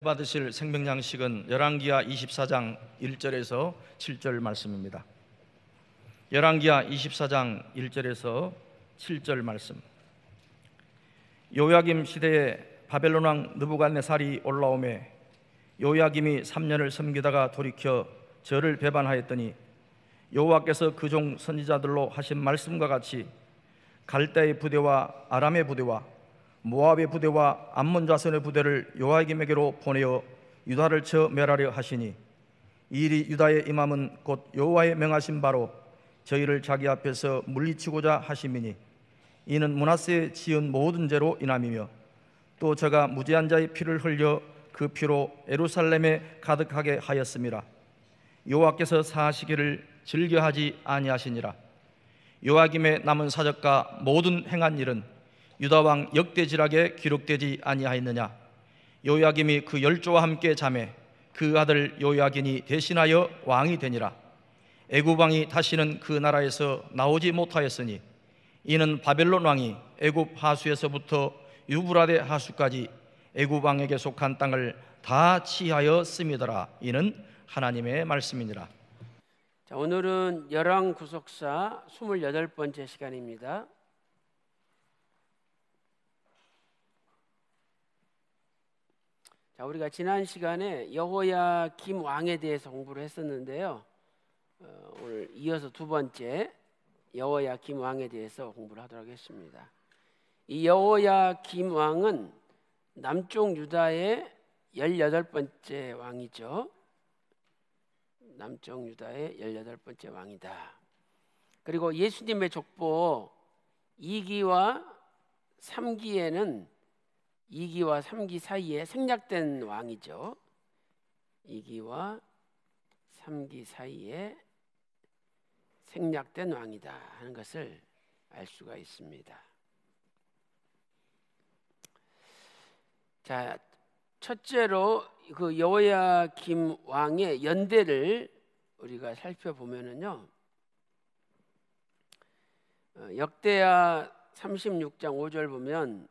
받으실 생명양식은 열왕기하 24장 1절에서 7절 말씀입니다. 열왕기하 24장 1절에서 7절 말씀. 요야김 시대에 바벨론 왕 느부갓네살이 올라오매 요야김이 3년을 섬기다가 돌이켜 저를 배반하였더니 여호와께서 그 종 선지자들로 하신 말씀과 같이 갈대의 부대와 아람의 부대와 모압의 부대와 암몬 자손의 부대를 요야김에게로 보내어 유다를 쳐 멸하려 하시니 이 일이 유다의 임함은 곧 여호와의 명하신 바로 저희를 자기 앞에서 물리치고자 하심이니 이는 므낫세에 지은 모든 죄로 인함이며 또 저가 무죄한 자의 피를 흘려 그 피로 예루살렘에 가득하게 하였음이라. 여호와께서 사하시기를 즐겨하지 아니하시니라. 요야김의 남은 사적과 모든 행한 일은 유다 왕 역대지락에 기록되지 아니하였느냐. 요야김이 그 열조와 함께 자매 그 아들 요야긴이 대신하여 왕이 되니라. 애굽 왕이 다시는 그 나라에서 나오지 못하였으니 이는 바벨론 왕이 애굽 하수에서부터 유브라데 하수까지 애굽 왕에게 속한 땅을 다 치하였음이더라. 이는 하나님의 말씀이니라. 자, 오늘은 열왕 구속사 28번째 시간입니다. 자, 우리가 지난 시간에 여호야김 왕에 대해서 공부를 했었는데요. 오늘 이어서 두 번째 여호야김 왕에 대해서 공부를 하도록 하겠습니다. 이 여호야김 왕은 남쪽 유다의 18번째 왕이죠. 남쪽 유다의 18번째 왕이다. 그리고 예수님의 족보 2기와 3기에는 2기와 3기 사이에 생략된 왕이죠. 2기와 3기 사이에 생략된 왕이다 하는 것을 알 수가 있습니다. 자, 첫째로 그 여호야김 왕의 연대를 우리가 살펴보면은요, 역대하 36장 5절 보면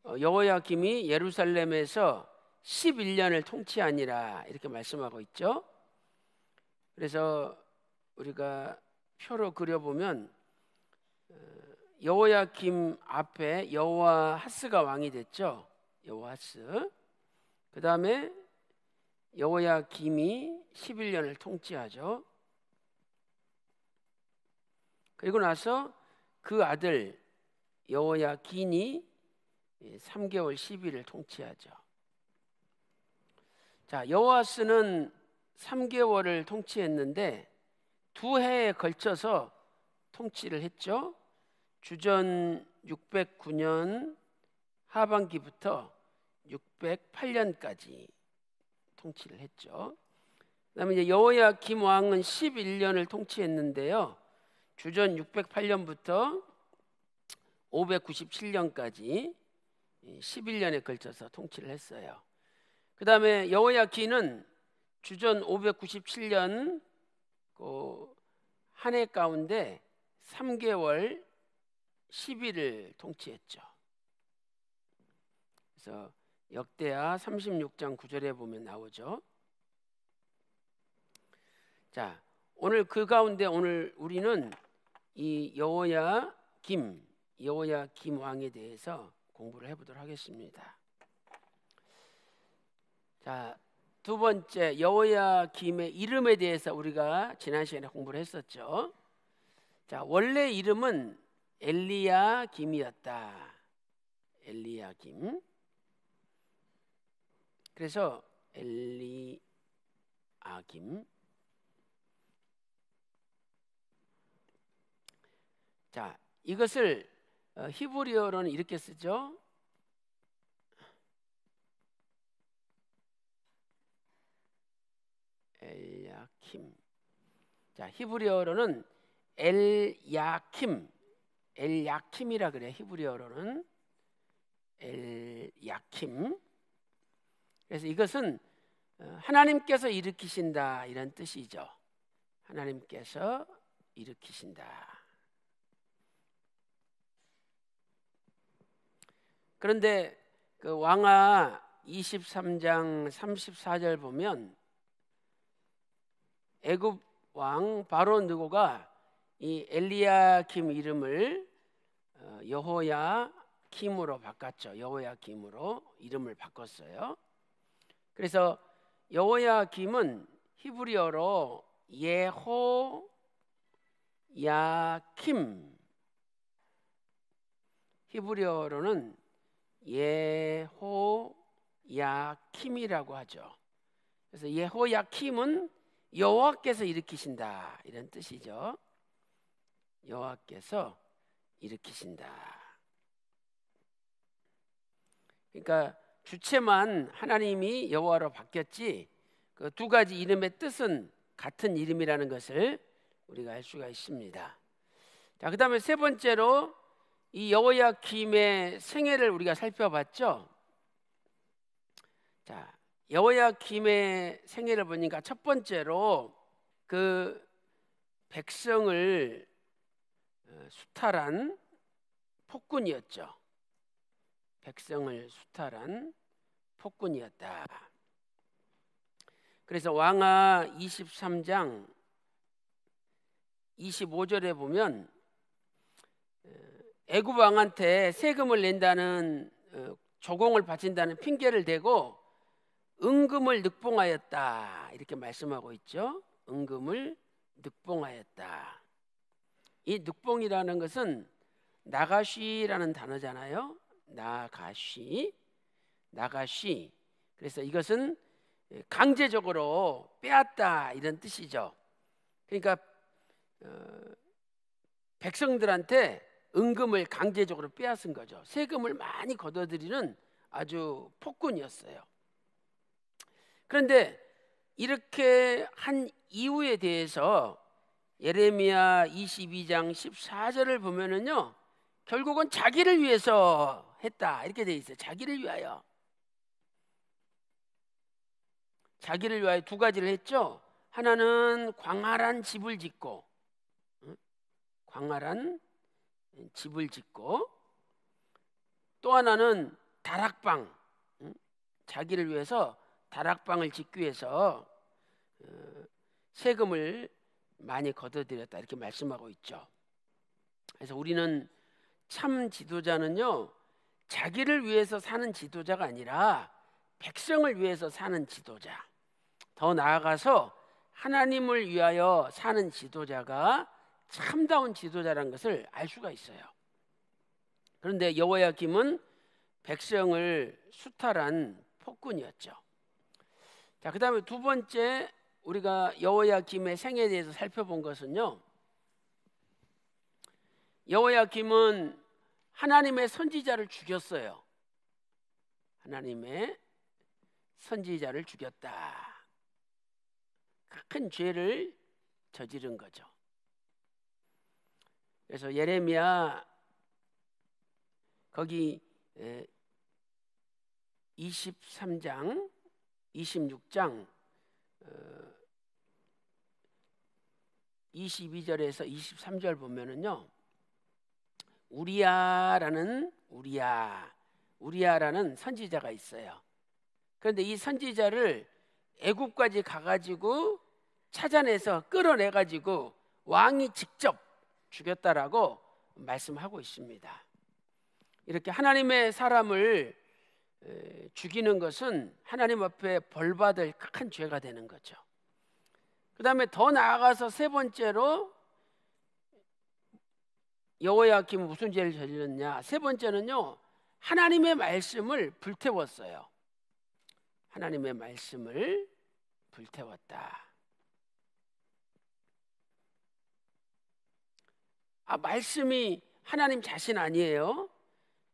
여호야김이 예루살렘에서 11년을 통치하니라 이렇게 말씀하고 있죠. 그래서 우리가 표로 그려보면 여호야김 앞에 여호아하스가 왕이 됐죠. 여호아하스. 그 다음에 여호야김이 11년을 통치하죠. 그리고 나서 그 아들 여호야긴이 3개월 10일을 통치하죠. 자, 여호아스는 3개월을 통치했는데 2해에 걸쳐서 통치를 했죠. 주전 609년 하반기부터 608년까지 통치를 했죠. 그다음에 이제 여호야김 왕은 11년을 통치했는데요. 주전 608년부터 597년까지 11년에 걸쳐서 통치를 했어요. 그 다음에 여호야긴은 주전 597년 한 해 가운데 3개월 10일을 통치했죠. 그래서 역대하 36장 9절에 보면 나오죠. 자, 오늘 그 가운데 오늘 우리는 이 여호야김 왕에 대해서 공부를 해보도록 하겠습니다. 자, 두 번째 여호야김의 이름에 대해서 우리가 지난 시간에 공부를 했었죠. 자, 원래 이름은 엘리야김이었다. 엘리야김. 그래서 엘리야김. 자, 이것을 히브리어로는 이렇게 쓰죠. 엘야킴. 자, 히브리어로는 엘야킴이라 그래. 히브리어로는 엘야킴. 그래서 이것은 하나님께서 일으키신다 이런 뜻이죠. 하나님께서 일으키신다. 그런데 그 왕아 23장 34절 보면 애굽 왕 바로 느고가 이 엘리야킴 이름을 여호야킴으로 바꿨죠. 여호야킴으로 이름을 바꿨어요. 그래서 여호야킴은 히브리어로 예호야킴, 히브리어로는 예호야킴이라고 하죠. 그래서 예호야킴은 여호와께서 일으키신다 이런 뜻이죠. 여호와께서 일으키신다. 그러니까 주체만 하나님이 여호와로 바뀌었지 그 두 가지 이름의 뜻은 같은 이름이라는 것을 우리가 알 수가 있습니다. 자, 그다음에 세 번째로 이 여호야김의 생애를 우리가 살펴봤죠. 자, 여호야김의 생애를 보니까 첫 번째로 그 백성을 수탈한 폭군이었죠. 백성을 수탈한 폭군이었다. 그래서 왕하 23장 25절에 보면 애굽 왕한테 세금을 낸다는 조공을 바친다는 핑계를 대고 은금을 늑봉하였다 이렇게 말씀하고 있죠. 은금을 늑봉하였다. 이 늑봉이라는 것은 나가쉬라는 단어잖아요. 나가쉬. 그래서 이것은 강제적으로 빼앗다 이런 뜻이죠. 그러니까 백성들한테 은금을 강제적으로 빼앗은 거죠. 세금을 많이 걷어들이는 아주 폭군이었어요. 그런데 이렇게 한 이유에 대해서 예레미야 22장 14절을 보면은요, 결국은 자기를 위해서 했다 이렇게 돼 있어요. 자기를 위하여. 자기를 위하여 두 가지를 했죠. 하나는 광활한 집을 짓고, 광활한 집을 짓고, 또 하나는 다락방, 자기를 위해서 다락방을 짓기 위해서 세금을 많이 걷어들였다 이렇게 말씀하고 있죠. 그래서 우리는 참 지도자는요, 자기를 위해서 사는 지도자가 아니라 백성을 위해서 사는 지도자, 더 나아가서 하나님을 위하여 사는 지도자가 참다운 지도자라는 것을 알 수가 있어요. 그런데 여호야김은 백성을 수탈한 폭군이었죠. 자, 그다음에 두 번째 우리가 여호야김의 생애에 대해서 살펴본 것은요, 여호야김은 하나님의 선지자를 죽였어요. 하나님의 선지자를 죽였다. 큰 죄를 저지른 거죠. 그래서 예레미야 거기 23장 26장 22절에서 23절 보면은요, 우리야라는 선지자가 있어요. 그런데 이 선지자를 애굽까지 가가지고 찾아내서 끌어내가지고 왕이 직접 죽였다라고 말씀하고 있습니다. 이렇게 하나님의 사람을 죽이는 것은 하나님 앞에 벌받을 큰 죄가 되는 거죠. 그 다음에 더 나아가서 세 번째로 여호야김은 무슨 죄를 저질렀냐? 세 번째는요, 하나님의 말씀을 불태웠어요. 하나님의 말씀을 불태웠다. 말씀이 하나님 자신 아니에요?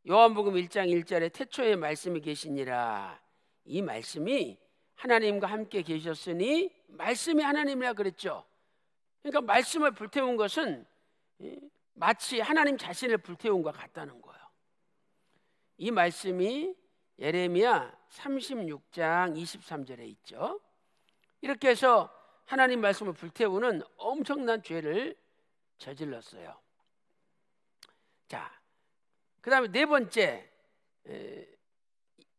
요한복음 1장 1절에 태초에 말씀이 계시니라. 이 말씀이 하나님과 함께 계셨으니 말씀이 하나님이라 그랬죠. 그러니까 말씀을 불태운 것은 마치 하나님 자신을 불태운 것 같다는 거예요. 이 말씀이 예레미야 36장 23절에 있죠. 이렇게 해서 하나님 말씀을 불태우는 엄청난 죄를 저질렀어요. 자, 그 다음에 네 번째,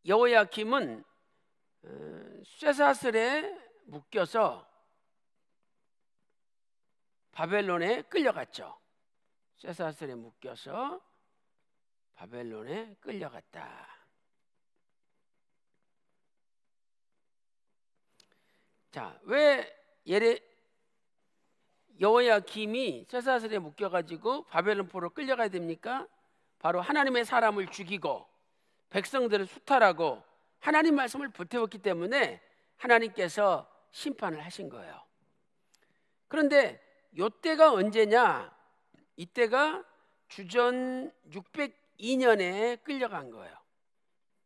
여호야김은 쇠사슬에 묶여서 바벨론에 끌려갔죠. 쇠사슬에 묶여서 바벨론에 끌려갔다. 자, 왜 여호야김이 쇠사슬에 묶여가지고 바벨론 포로 끌려가야 됩니까? 바로 하나님의 사람을 죽이고 백성들을 수탈하고 하나님 말씀을 불태웠기 때문에 하나님께서 심판을 하신 거예요. 그런데 이때가 언제냐? 이때가 주전 602년에 끌려간 거예요.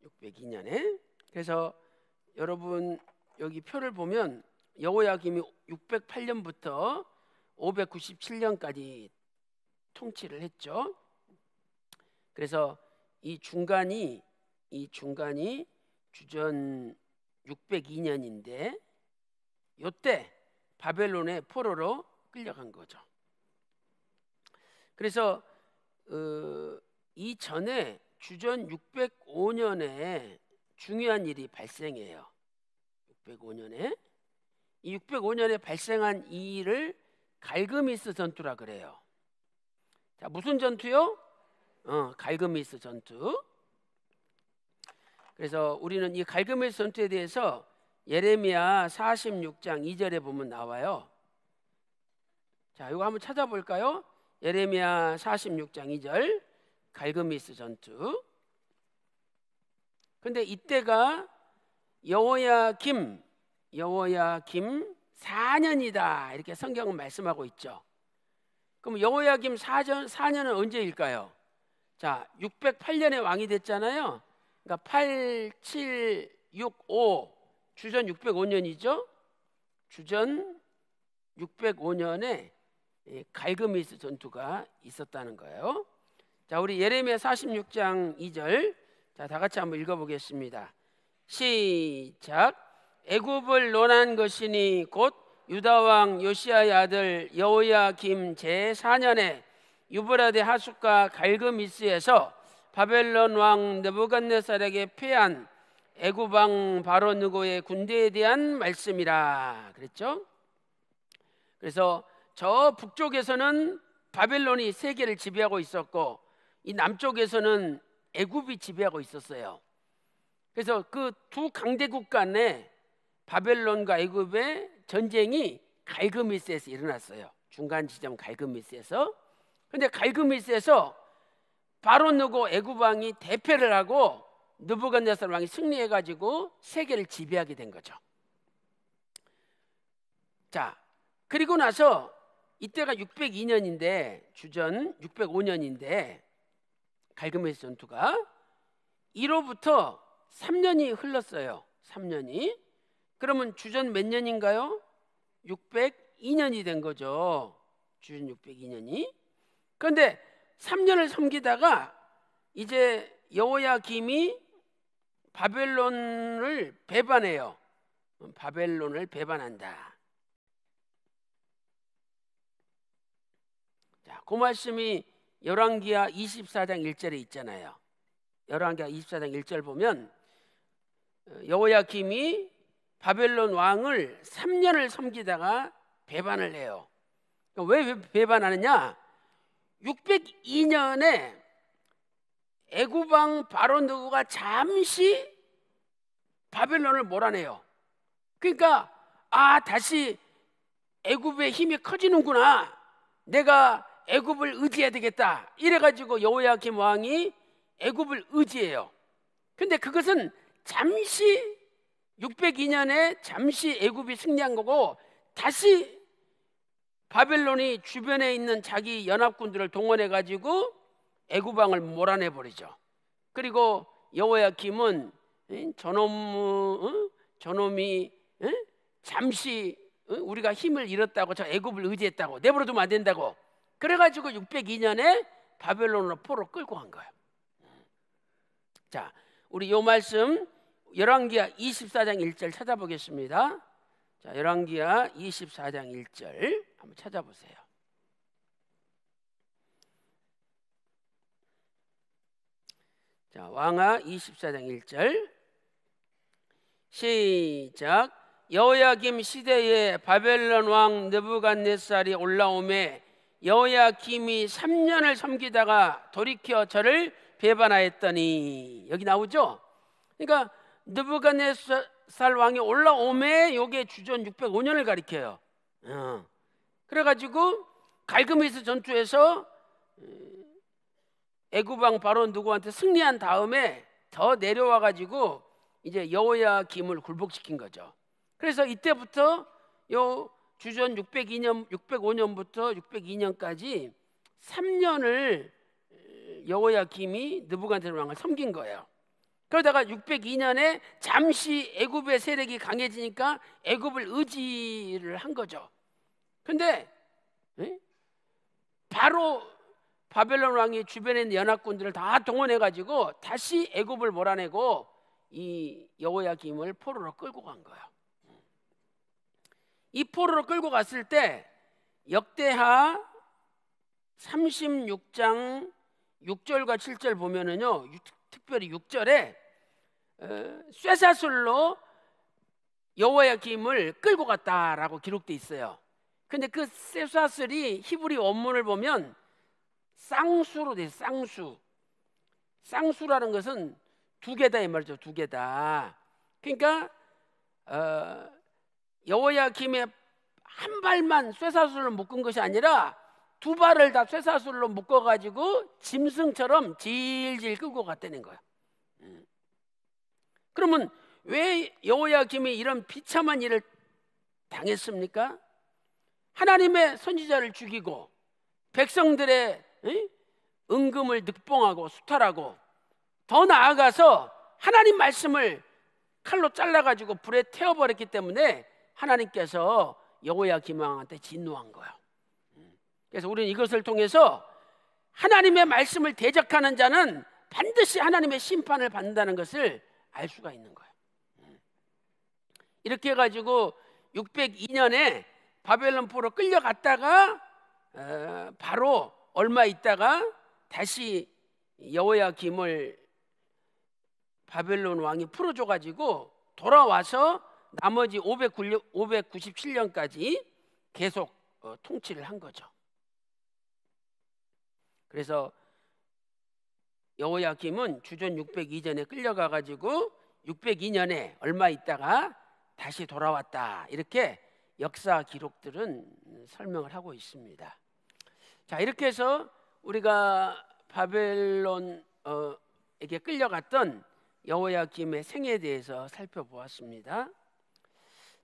602년에. 그래서 여러분 여기 표를 보면 여호야김이 608년부터 597년까지 통치를 했죠. 그래서 이 중간이 주전 602년인데 이때 바벨론의 포로로 끌려간 거죠. 그래서 이전에 주전 605년에 중요한 일이 발생해요. 605년에 이 605년에 발생한 이 일을 갈그미스 전투라 그래요. 자, 무슨 전투요? 갈그미스 전투. 그래서 우리는 이 갈그미스 전투에 대해서 예레미야 46장 2절에 보면 나와요. 자, 이거 한번 찾아볼까요? 예레미야 46장 2절 갈그미스 전투. 근데 이때가 여호야김 4년이다 이렇게 성경은 말씀하고 있죠. 그럼 여호야김 4년은 언제일까요? 자, 608년에 왕이 됐잖아요. 그러니까 8, 7, 6, 5 주전 605년이죠. 주전 605년에 갈그미스 전투가 있었다는 거예요. 자, 우리 예레미야 46장 2절 자, 다 같이 한번 읽어보겠습니다. 시작. 애굽을 논한 것이니 곧 유다 왕 요시야의 아들 여호야김 제4년에 유브라데 하숫가 갈그미스에서 바벨론 왕 느부갓네살에게 패한 애굽 왕 바로 느고의 군대에 대한 말씀이라 그랬죠. 그래서 저 북쪽에서는 바벨론이 세계를 지배하고 있었고 이 남쪽에서는 애굽이 지배하고 있었어요. 그래서 그 두 강대국 간에 바벨론과 애굽의 전쟁이 갈그미스에서 일어났어요. 중간 지점 갈그미스에서. 그런데 갈그미스에서 바로 느고 애굽 왕이 대패를 하고 느부갓네살 왕이 승리해가지고 세계를 지배하게 된 거죠. 자, 그리고 나서 이때가 602년인데 주전 605년인데 갈그미스 전투가 이로부터 3년이 흘렀어요. 3년이. 그러면 주전 몇 년인가요? 602년이 된 거죠. 주전 602년이. 그런데 3년을 섬기다가 이제 여호야김이 바벨론을 배반해요. 바벨론을 배반한다. 자, 그 말씀이 열왕기하 24장 1절에 있잖아요. 열왕기하 24장 1절 보면 여호야김이 바벨론 왕을 3년을 섬기다가 배반을 해요. 왜 배반하느냐? 602년에 애굽 왕 바로 느고가 잠시 바벨론을 몰아내요. 그러니까 다시 애굽의 힘이 커지는구나. 내가 애굽을 의지해야 되겠다. 이래가지고 여호야김 왕이 애굽을 의지해요. 근데 그것은 잠시 602년에 잠시 애굽이 승리한 거고 다시 바벨론이 주변에 있는 자기 연합군들을 동원해가지고 애굽 왕을 몰아내 버리죠. 그리고 여호야김은 저놈이 잠시 우리가 힘을 잃었다고 저 애굽을 의지했다고 내버려두면 안 된다고 그래가지고 602년에 바벨론으로 포로 끌고 간 거예요. 자, 우리 요 말씀 열왕기하 24장 1절 찾아보겠습니다. 자, 열왕기하 24장 1절 한번 찾아보세요. 자, 왕하 24장 1절 시작. 여호야김 시대에 바벨론 왕 느부갓네살이 올라오매 여호야김이 3년을 섬기다가 돌이켜 저를 배반하였더니, 여기 나오죠. 그러니까 느부갓네살 왕이 올라오매 요게 주전 605년을 가리켜요. 그래가지고 갈그미스 전투에서 애굽 왕 바로 누구한테 승리한 다음에 더 내려와가지고 이제 여호야김을 굴복시킨 거죠. 그래서 이때부터 요 주전 605년부터 602년까지 3년을 여호야김이 느부갓네살 왕을 섬긴 거예요. 그러다가 602년에 잠시 애굽의 세력이 강해지니까 애굽을 의지를 한 거죠. 근데 바로 바벨론 왕이 주변에 있는 연합군들을 다 동원해가지고 다시 애굽을 몰아내고 이 여호야김을 포로로 끌고 간 거예요. 이 포로로 끌고 갔을 때 역대하 36장 6절과 7절 보면은요, 특별히 6절에 쇠사슬로 여호야김을 끌고 갔다라고 기록돼 있어요. 근데 그 쇠사슬이 히브리 원문을 보면 쌍수로 돼 있어요. 쌍수라는 것은 두 개다 이 말이죠. 두 개다. 그러니까 여호야김의 한 발만 쇠사슬로 묶은 것이 아니라 두 발을 다 쇠사슬로 묶어가지고 짐승처럼 질질 끌고 갔다는 거예요. 그러면 왜 여호야김이 이런 비참한 일을 당했습니까? 하나님의 선지자를 죽이고 백성들의 은금을 늑봉하고 수탈하고, 더 나아가서 하나님 말씀을 칼로 잘라가지고 불에 태워버렸기 때문에 하나님께서 여호야김 왕한테 진노한 거예요. 그래서 우리는 이것을 통해서 하나님의 말씀을 대적하는 자는 반드시 하나님의 심판을 받는다는 것을 알 수가 있는 거예요. 이렇게 해가지고 602년에 바벨론 포로 끌려갔다가 바로 얼마 있다가 다시 여호야김을 바벨론 왕이 풀어줘가지고 돌아와서 나머지 597년까지 계속 통치를 한 거죠. 그래서 여호야김은 주전 602년에 끌려가가지고 602년에 얼마 있다가 다시 돌아왔다, 이렇게 역사 기록들은 설명을 하고 있습니다. 자, 이렇게 해서 우리가 바벨론에게 끌려갔던 여호야김의 생애에 대해서 살펴보았습니다.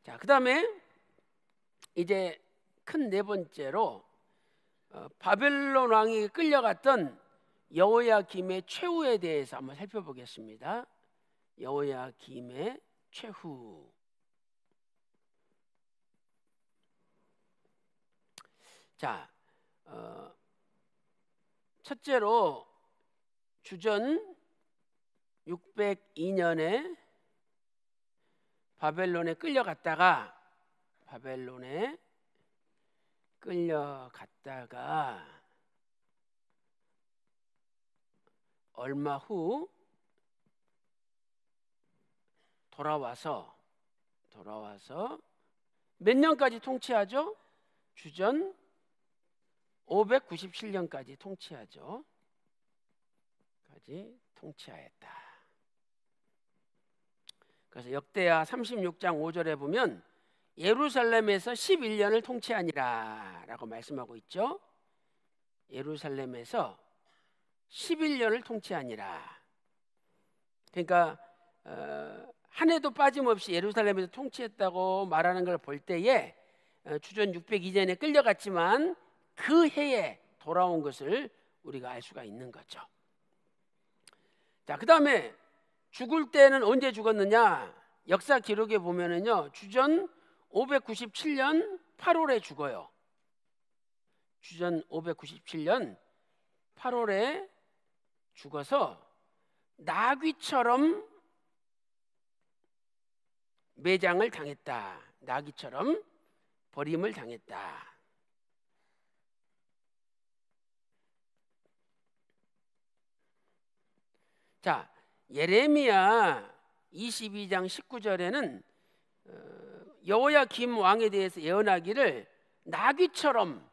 자, 그 다음에 이제 큰 네 번째로 바벨론 왕이 끌려갔던 여호야김의 최후에 대해서 한번 살펴보겠습니다. 여호야김의 최후. 자, 첫째로 주전 602년에 바벨론에 끌려갔다가 얼마 후 돌아와서 몇 년까지 통치하죠? 주전 597년까지 통치하죠. 통치하였다. 그래서 역대하 36장 5절에 보면 예루살렘에서 11년을 통치하니라 라고 말씀하고 있죠. 예루살렘에서 11년을 통치하니라. 그러니까 한 해도 빠짐없이 예루살렘에서 통치했다고 말하는 걸 볼 때에 주전 602년에 끌려갔지만 그 해에 돌아온 것을 우리가 알 수가 있는 거죠. 자, 그 다음에 죽을 때는 언제 죽었느냐? 역사 기록에 보면은요, 주전 597년 8월에 죽어요. 주전 597년 8월에 죽어서 나귀처럼 매장을 당했다. 나귀처럼 버림을 당했다. 자, 예레미야 22장 19절에는 여호야김 왕에 대해서 예언하기를 나귀처럼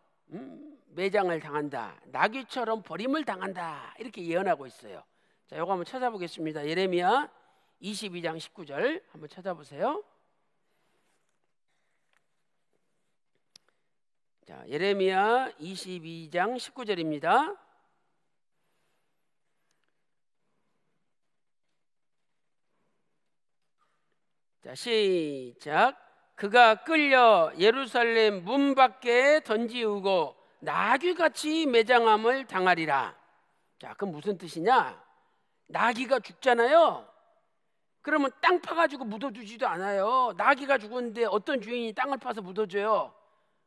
매장을 당한다, 나귀처럼 버림을 당한다, 이렇게 예언하고 있어요. 자, 이거 한번 찾아보겠습니다. 예레미야 22장 19절 한번 찾아보세요. 자, 예레미야 22장 19절입니다. 자, 시작. 그가 끌려 예루살렘 문 밖에 던지우고 나귀같이 매장함을 당하리라. 자, 그럼 무슨 뜻이냐? 나귀가 죽잖아요. 그러면 땅 파가지고 묻어두지도 않아요. 나귀가 죽었는데 어떤 주인이 땅을 파서 묻어줘요?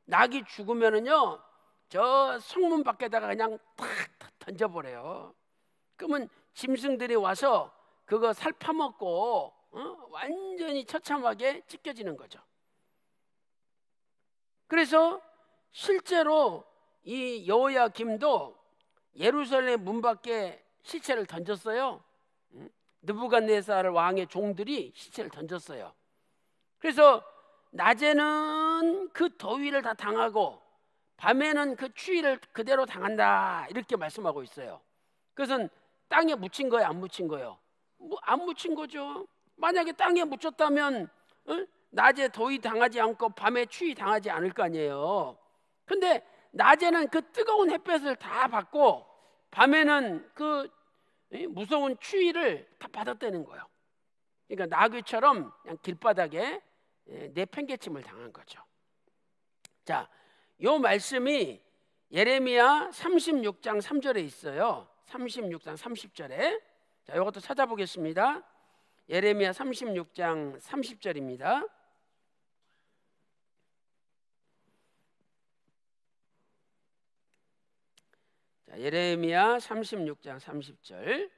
나귀 죽으면은요, 저 성문 밖에다가 그냥 탁 던져버려요. 그러면 짐승들이 와서 그거 살 파먹고 완전히 처참하게 찢겨지는 거죠. 그래서 실제로 이 여호야김도 예루살렘 문 밖에 시체를 던졌어요. 느부갓네살 왕의 종들이 시체를 던졌어요. 그래서 낮에는 그 더위를 다 당하고 밤에는 그 추위를 그대로 당한다, 이렇게 말씀하고 있어요. 그것은 땅에 묻힌 거예요, 안 묻힌 거예요? 안 묻힌 거죠. 만약에 땅에 묻혔다면 낮에 더위 당하지 않고 밤에 추위 당하지 않을 거 아니에요. 근데 낮에는 그 뜨거운 햇볕을 다 받고 밤에는 그 무서운 추위를 다 받았다는 거예요. 그러니까 나귀처럼 그냥 길바닥에 내팽개침을 당한 거죠. 자, 요 말씀이 예레미야 36장 3절에 있어요. 36장 30절에. 자, 이것도 찾아보겠습니다. 예레미야 36장 30절입니다. 자, 예레미야 36장 30절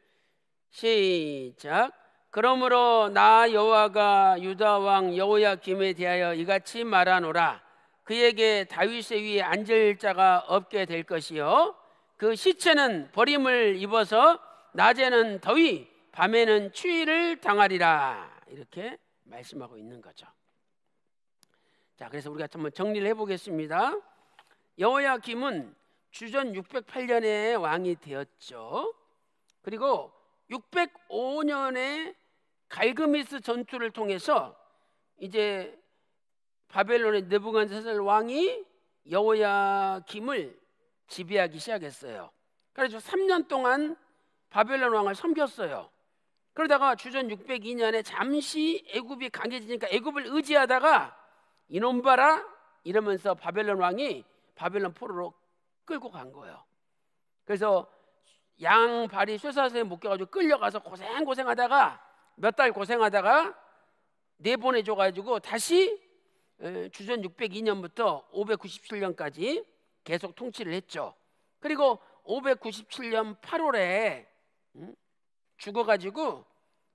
시작. 그러므로 나 여호와가 유다 왕 여호야김에 대하여 이같이 말하노라. 그에게 다윗의 위에 앉을 자가 없게 될 것이요, 그 시체는 버림을 입어서 낮에는 더위 밤에는 추위를 당하리라, 이렇게 말씀하고 있는 거죠. 자, 그래서 우리가 한번 정리를 해보겠습니다. 여호야김은 주전 608년에 왕이 되었죠. 그리고 605년에 갈그미스 전투를 통해서 이제 바벨론의 느부갓네살 왕이 여호야김을 지배하기 시작했어요. 그래서 3년 동안 바벨론 왕을 섬겼어요. 그러다가 주전 602년에 잠시 애굽이 강해지니까 애굽을 의지하다가 이놈 봐라 이러면서 바벨론 왕이 바벨론 포로로 끌고 간 거예요. 그래서 양 발이 쇠사슬에 묶여가지고 끌려가서 고생하다가 몇 달 고생하다가 내보내줘가지고 다시 주전 602년부터 597년까지 계속 통치를 했죠. 그리고 597년 8월에 죽어가지고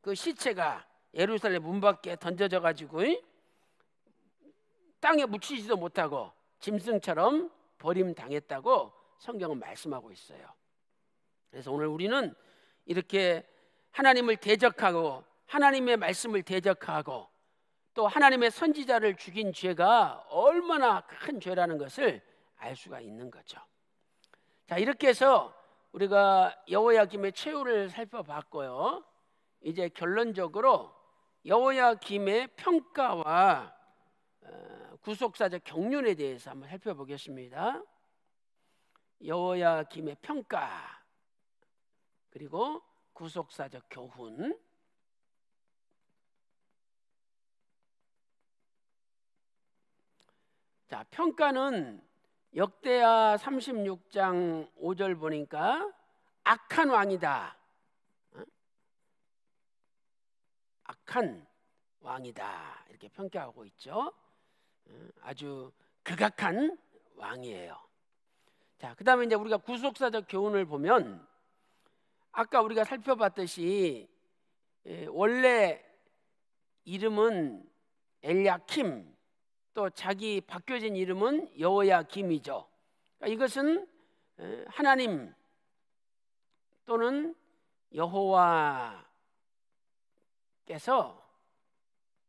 그 시체가 예루살렘 문 밖에 던져져가지고 땅에 묻히지도 못하고 짐승처럼 버림당했다고 성경은 말씀하고 있어요. 그래서 오늘 우리는 이렇게 하나님을 대적하고 하나님의 말씀을 대적하고 또 하나님의 선지자를 죽인 죄가 얼마나 큰 죄라는 것을 알 수가 있는 거죠. 자, 이렇게 해서 우리가 여호야김의 최후를 살펴봤고요. 이제 결론적으로 여호야김의 평가와 구속사적 경륜에 대해서 한번 살펴보겠습니다. 여호야김의 평가 그리고 구속사적 교훈. 자, 평가는 역대하 36장 5절 보니까 악한 왕이다. 악한 왕이다. 이렇게 평가하고 있죠. 아주 극악한 왕이에요. 자, 그다음에 이제 우리가 구속사적 교훈을 보면 아까 우리가 살펴봤듯이 원래 이름은 엘야킴, 또 자기 바뀌어진 이름은 여호야김이죠. 그러니까 이것은 하나님 또는 여호와께 하나님께서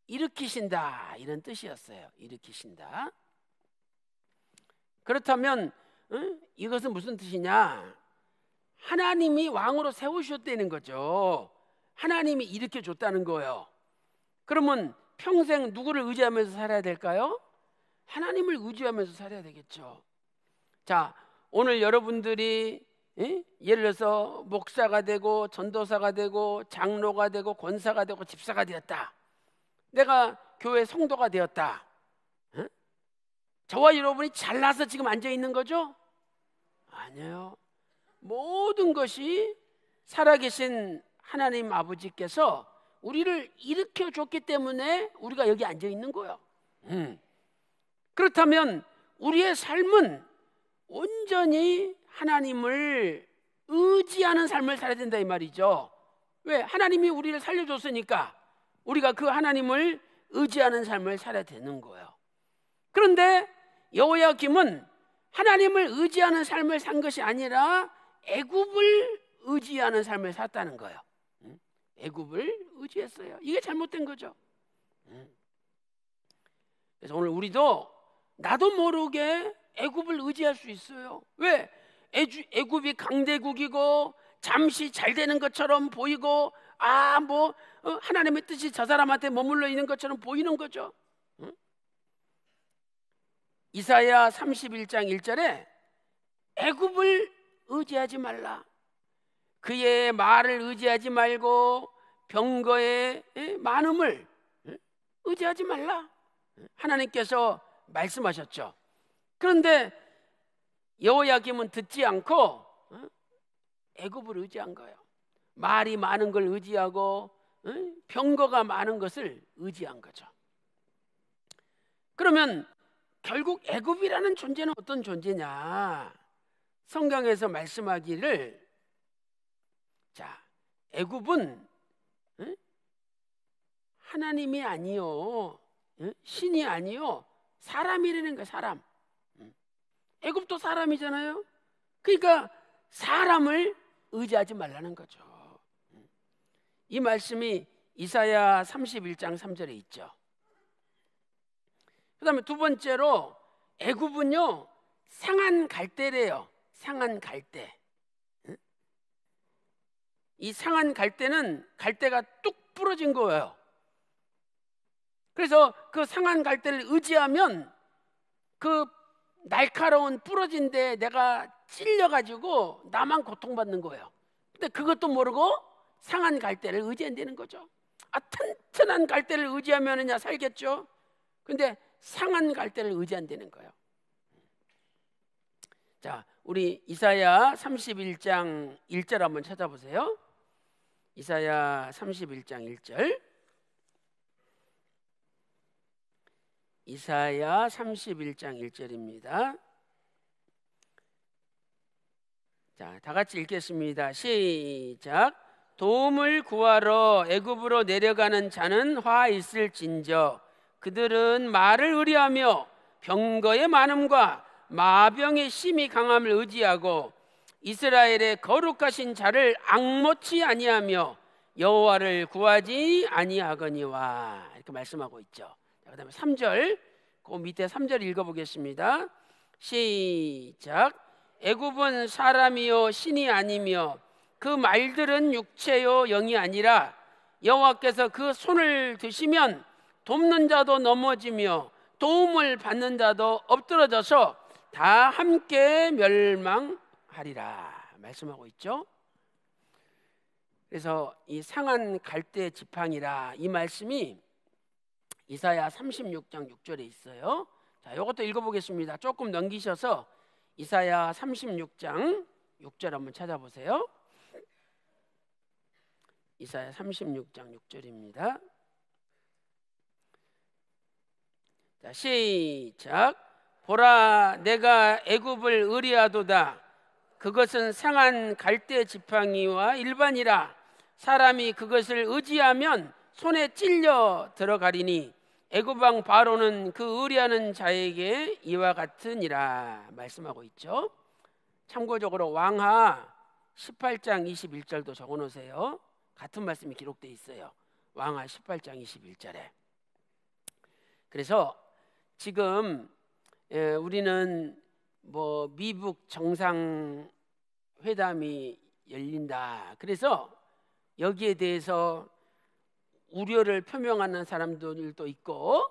일으키신다, 이런 뜻이었어요. 일으키신다. 그렇다면 이것은 무슨 뜻이냐? 하나님이 왕으로 세우셨다는 거죠. 하나님이 일으켜줬다는 거예요. 그러면 평생 누구를 의지하면서 살아야 될까요? 하나님을 의지하면서 살아야 되겠죠. 자, 오늘 여러분들이 예를 들어서 목사가 되고 전도사가 되고 장로가 되고 권사가 되고 집사가 되었다. 내가 교회 성도가 되었다. 저와 여러분이 잘나서 지금 앉아 있는 거죠? 아니에요. 모든 것이 살아계신 하나님 아버지께서 우리를 일으켜 줬기 때문에 우리가 여기 앉아 있는 거예요. 그렇다면 우리의 삶은 온전히 하나님을 의지하는 삶을 살아야 된다, 이 말이죠. 왜? 하나님이 우리를 살려줬으니까 우리가 그 하나님을 의지하는 삶을 살아야 되는 거예요. 그런데 여호야김은 하나님을 의지하는 삶을 산 것이 아니라 애굽을 의지하는 삶을 샀다는 거예요. 애굽을 의지했어요. 이게 잘못된 거죠. 그래서 오늘 우리도 나도 모르게 애굽을 의지할 수 있어요. 왜? 애굽이 강대국이고 잠시 잘 되는 것처럼 보이고 하나님의 뜻이 저 사람한테 머물러 있는 것처럼 보이는 거죠. 이사야 31장 1절에 애굽을 의지하지 말라. 그의 말을 의지하지 말고 병거의 많음을 의지하지 말라. 하나님께서 말씀하셨죠. 그런데 여호야김은 듣지 않고 애굽을 의지한 거예요. 말이 많은 걸 의지하고 병거가 많은 것을 의지한 거죠. 그러면 결국 애굽이라는 존재는 어떤 존재냐? 성경에서 말씀하기를, 자, 애굽은 하나님이 아니요, 신이 아니요, 사람이라는 거예요. 사람. 애굽도 사람이잖아요. 그러니까 사람을 의지하지 말라는 거죠. 이 말씀이 이사야 31장 3절에 있죠. 그 다음에 두 번째로 애굽은요 상한 갈대래요. 상한 갈대. 이 상한 갈대는 갈대가 뚝 부러진 거예요. 그래서 그 상한 갈대를 의지하면 그 날카로운 부러진 데 내가 찔려가지고 나만 고통받는 거예요. 근데 그것도 모르고 상한 갈대를 의지한다는 거죠. 튼튼한 갈대를 의지하면 살겠죠. 근데 상한 갈대를 의지한다는 거예요. 자, 우리 이사야 31장 1절 한번 찾아보세요. 이사야 31장 1절. 이사야 31장 1절입니다. 자, 다 같이 읽겠습니다. 시작. 도움을 구하러 애굽으로 내려가는 자는 화 있을진저 그들은 말을 의뢰하며 병거의 많음과 마병의 심히 강함을 의지하고 이스라엘의 거룩하신 자를 앙모치 아니하며 여호와를 구하지 아니하거니와, 이렇게 말씀하고 있죠. 그 다음에 3절, 그 밑에 3절 읽어보겠습니다. 시작. 애굽은 사람이요 신이 아니며 그 말들은 육체요 영이 아니라 여호와께서 그 손을 드시면 돕는 자도 넘어지며 도움을 받는 자도 엎드러져서 다 함께 멸망하리라 말씀하고 있죠. 그래서 이 상한 갈대 지팡이라 이 말씀이 이사야 36장 6절에 있어요. 자, 이것도 읽어보겠습니다. 조금 넘기셔서 이사야 36장 6절 한번 찾아보세요. 이사야 36장 6절입니다. 자, 시작. 보라, 내가 애굽을 의리하도다. 그것은 상한 갈대 지팡이와 일반이라. 사람이 그것을 의지하면 손에 찔려 들어가리니 애굽 왕 바로는 그 의리하는 자에게 이와 같으니라 말씀하고 있죠. 참고적으로 왕하 18장 21절도 적어놓으세요. 같은 말씀이 기록되어 있어요. 왕하 18장 21절에. 그래서 지금 우리는 뭐 미북 정상회담이 열린다. 그래서 여기에 대해서 우려를 표명하는 사람들도 있고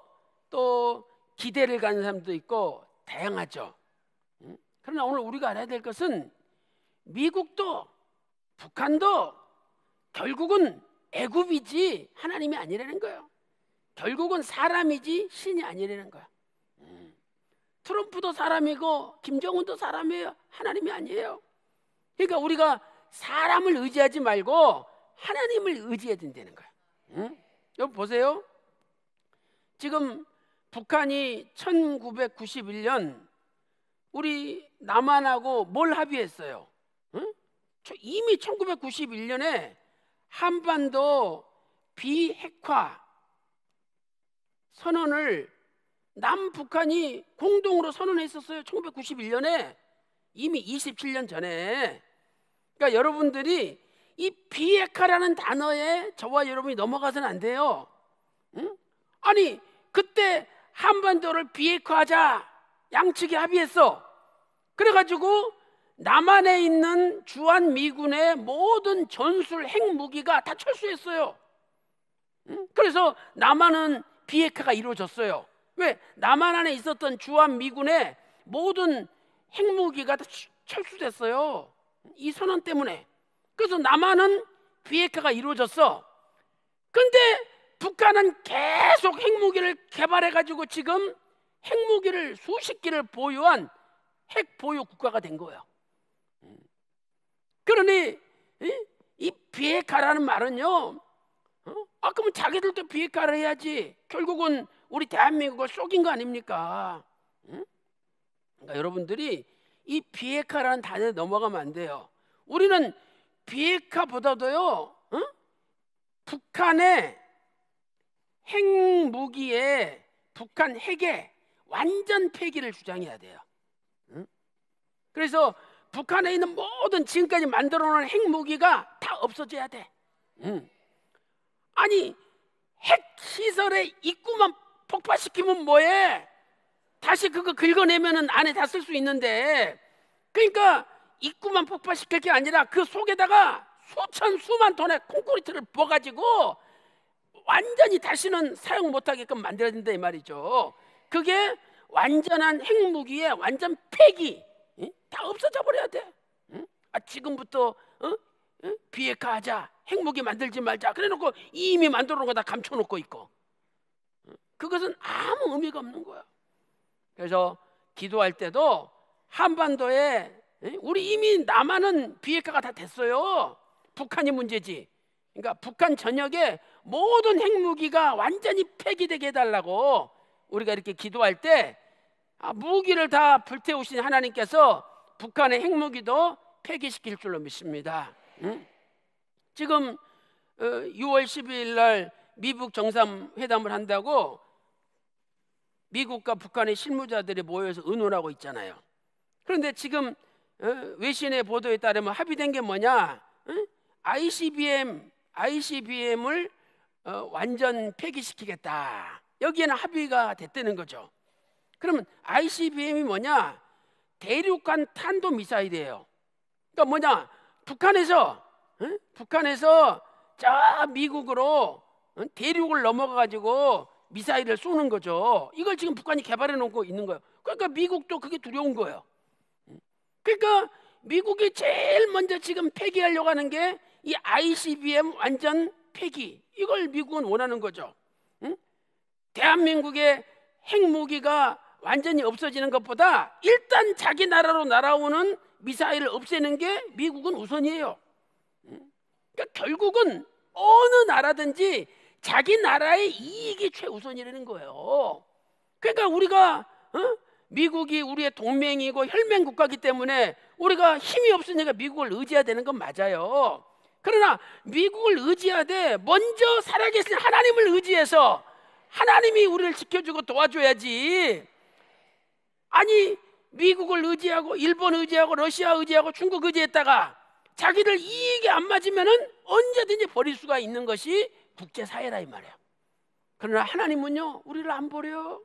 또 기대를 가는 사람도 있고 다양하죠. 그러나 오늘 우리가 알아야 될 것은 미국도 북한도 결국은 애굽이지 하나님이 아니라는 거예요. 결국은 사람이지 신이 아니라는 거야. 트럼프도 사람이고 김정은도 사람이에요. 하나님이 아니에요. 그러니까 우리가 사람을 의지하지 말고 하나님을 의지해야 된다는 거야. 여러분 보세요. 지금 북한이 1991년 우리 남한하고 뭘 합의했어요? 이미 1991년에 한반도 비핵화 선언을 남북한이 공동으로 선언했었어요. 1991년에 이미 27년 전에. 그러니까 여러분들이 이 비핵화라는 단어에 저와 여러분이 넘어가서는 안 돼요. 아니 그때 한반도를 비핵화하자 양측이 합의했어. 그래가지고 남한에 있는 주한미군의 모든 전술 핵무기가 다 철수했어요. 그래서 남한은 비핵화가 이루어졌어요. 왜? 남한 안에 있었던 주한미군의 모든 핵무기가 다 철수됐어요. 이 선언 때문에. 그래서 남한은 비핵화가 이루어졌어. 근데 북한은 계속 핵무기를 개발해가지고 지금 핵무기를 수십 기를 보유한 핵 보유 국가가 된 거예요. 그러니 이 비핵화라는 말은요, 그러면 자기들도 비핵화를 해야지. 결국은 우리 대한민국을 속인 거 아닙니까? 그러니까 여러분들이 이 비핵화라는 단어에 넘어가면 안 돼요. 우리는 비핵화보다도요, 북한의 핵무기에, 북한 핵의 완전 폐기를 주장해야 돼요. 그래서 북한에 있는 모든 지금까지 만들어 놓은 핵무기가 다 없어져야 돼. 아니 핵시설의 입구만 폭파시키면 뭐해? 다시 그거 긁어내면은 안에 다 쓸 수 있는데, 그러니까 입구만 폭파시킬 게 아니라 그 속에다가 수만 톤의 콘크리트를 부어가지고 완전히 다시는 사용 못하게끔 만들어야 된다 이 말이죠. 그게 완전한 핵무기의 완전 폐기, 다 없어져 버려야 돼. 지금부터 비핵화하자, 핵무기 만들지 말자 그래놓고 이미 만들어 놓은 거 다 감춰놓고 있고, 그것은 아무 의미가 없는 거야. 그래서 기도할 때도 한반도에 우리 이미 남한은 비핵화가 다 됐어요. 북한이 문제지. 그러니까 북한 전역에 모든 핵무기가 완전히 폐기되게 해달라고 우리가 이렇게 기도할 때 무기를 다 불태우신 하나님께서 북한의 핵무기도 폐기시킬 줄로 믿습니다. 지금 6월 12일 날 미북 정상회담을 한다고 미국과 북한의 실무자들이 모여서 의논하고 있잖아요. 그런데 지금 외신의 보도에 따르면 합의된 게 뭐냐? ICBM을 완전 폐기시키겠다. 여기에는 합의가 됐다는 거죠. 그러면 ICBM이 뭐냐? 대륙간 탄도미사일이에요. 그러니까 뭐냐? 북한에서 저 미국으로 대륙을 넘어가가지고 미사일을 쏘는 거죠. 이걸 지금 북한이 개발해 놓고 있는 거예요. 그러니까 미국도 그게 두려운 거예요. 그러니까 미국이 제일 먼저 지금 폐기하려고 하는 게 이 ICBM 완전 폐기, 이걸 미국은 원하는 거죠. 대한민국의 핵무기가 완전히 없어지는 것보다 일단 자기 나라로 날아오는 미사일을 없애는 게 미국은 우선이에요. 그러니까 결국은 어느 나라든지 자기 나라의 이익이 최우선이라는 거예요. 그러니까 우리가 미국이 우리의 동맹이고 혈맹 국가이기 때문에 우리가 힘이 없으니까 미국을 의지해야 되는 건 맞아요. 그러나 미국을 의지하되 먼저 살아계신 하나님을 의지해서 하나님이 우리를 지켜주고 도와줘야지. 아니 미국을 의지하고 일본 의지하고 러시아 의지하고 중국 의지했다가 자기들 이익이 안 맞으면은 언제든지 버릴 수가 있는 것이 국제사회라 이 말이에요. 그러나 하나님은요 우리를 안 버려요.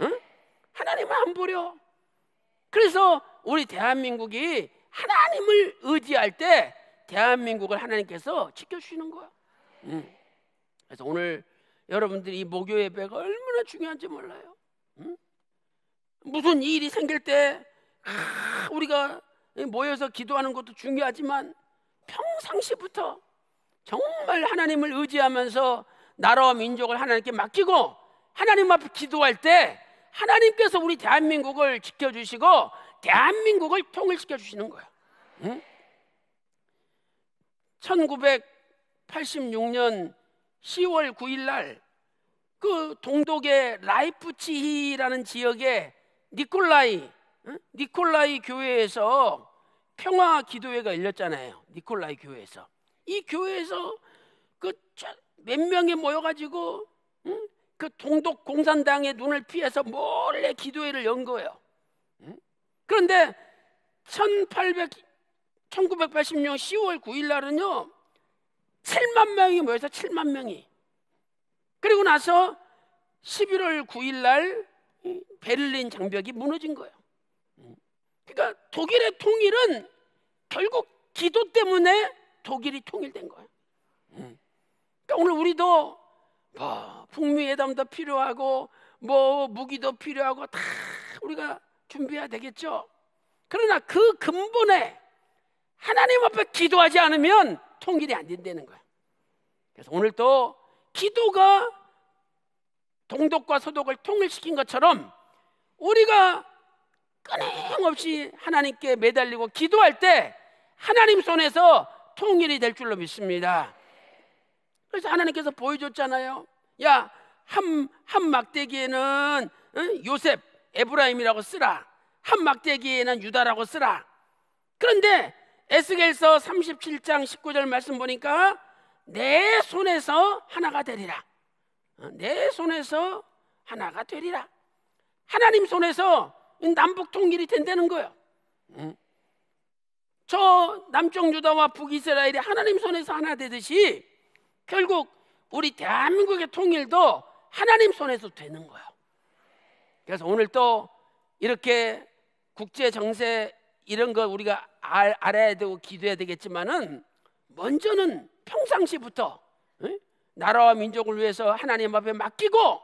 응? 하나님은 안 버려. 그래서 우리 대한민국이 하나님을 의지할 때 대한민국을 하나님께서 지켜주시는 거야. 그래서 오늘 여러분들이 이 목요 예배가 얼마나 중요한지 몰라요. 무슨 일이 생길 때 우리가 모여서 기도하는 것도 중요하지만 평상시부터 정말 하나님을 의지하면서 나라와 민족을 하나님께 맡기고 하나님 앞에 기도할 때 하나님께서 우리 대한민국을 지켜주시고 대한민국을 통일시켜 주시는 거예요. 1986년 10월 9일 날 그 동독의 라이프치히라는 지역에 니콜라이 교회에서 평화 기도회가 열렸잖아요. 니콜라이 교회에서. 이 교회에서 그 몇 명이 모여가지고 그 동독 공산당의 눈을 피해서 몰래 기도회를 연 거예요. 그런데 1980년 10월 9일 날은요 7만 명이 모여서 7만 명이. 그리고 나서 11월 9일 날 베를린 장벽이 무너진 거예요. 그러니까 독일의 통일은 결국 기도 때문에 독일이 통일된 거예요. 그러니까 오늘 우리도 북미 회담도 필요하고 무기도 필요하고 다 우리가 준비해야 되겠죠. 그러나 그 근본에 하나님 앞에 기도하지 않으면 통일이 안 된다는 거예요. 그래서 오늘 또 기도가 동독과 서독을 통일시킨 것처럼 우리가 끊임없이 하나님께 매달리고 기도할 때 하나님 손에서 통일이 될 줄로 믿습니다. 그래서 하나님께서 보여줬잖아요. 야, 한 막대기에는 요셉, 에브라임이라고 쓰라. 한 막대기에는 유다라고 쓰라. 그런데 에스겔서 37장 19절 말씀 보니까 내 손에서 하나가 되리라. 내 손에서 하나가 되리라. 하나님 손에서 남북 통일이 된다는 거예요. 저 남쪽 유다와 북이스라엘이 하나님 손에서 하나 되듯이 결국 우리 대한민국의 통일도 하나님 손에서 되는 거예요. 그래서 오늘 또 이렇게 국제 정세 이런 거 우리가 알아야 되고 기도해야 되겠지만은 먼저는 평상시부터 나라와 민족을 위해서 하나님 앞에 맡기고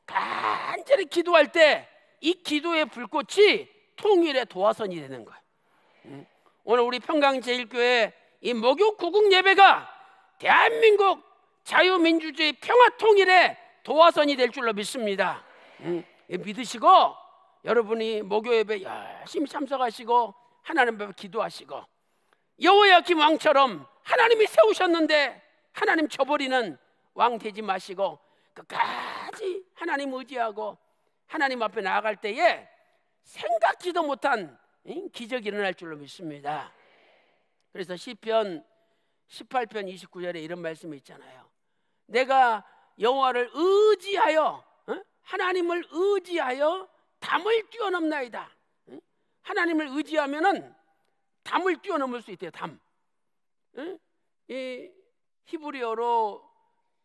간절히 기도할 때 이 기도의 불꽃이 통일의 도화선이 되는 거예요. 오늘 우리 평강제일교회 이 목요 구국 예배가 대한민국 자유민주주의 평화 통일의 도화선이 될 줄로 믿습니다. 믿으시고 여러분이 목요 예배 열심히 참석하시고 하나님 앞에 기도하시고 여호야김 왕처럼 하나님이 세우셨는데 하나님 저버리는 왕 되지 마시고 끝까지 하나님 의지하고 하나님 앞에 나아갈 때에 생각지도 못한 기적이 일어날 줄로 믿습니다. 그래서 시편 18편 29절에 이런 말씀이 있잖아요. 내가 여호와를 의지하여 하나님을 의지하여 담을 뛰어넘나이다. 하나님을 의지하면은 담을 뛰어넘을 수 있대요. 담. 이 히브리어로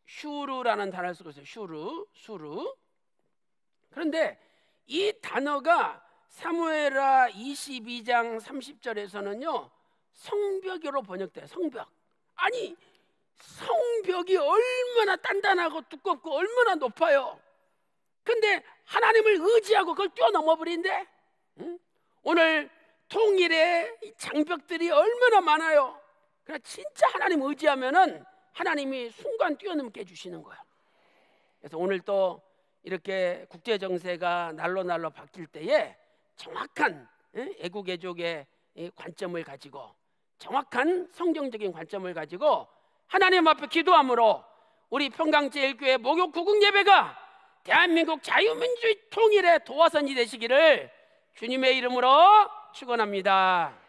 슈르라는 단어를 쓰고 있어요. 수르. 그런데 이 단어가 사무엘하 22장 30절에서는요 성벽으로 번역돼요. 성벽. 아니 성벽이 얼마나 단단하고 두껍고 얼마나 높아요. 근데 하나님을 의지하고 그걸 뛰어넘어 버린대. 오늘 통일의 장벽들이 얼마나 많아요. 그러나 진짜 하나님 의지하면은 하나님이 순간 뛰어넘게 해주시는 거야. 그래서 오늘 또 이렇게 국제 정세가 날로 바뀔 때에 정확한 애국 애족의 관점을 가지고 정확한 성경적인 관점을 가지고 하나님 앞에 기도함으로 우리 평강제일교회 목요 구국 예배가 대한민국 자유민주주의 통일의 도화선이 되시기를 주님의 이름으로 축원합니다.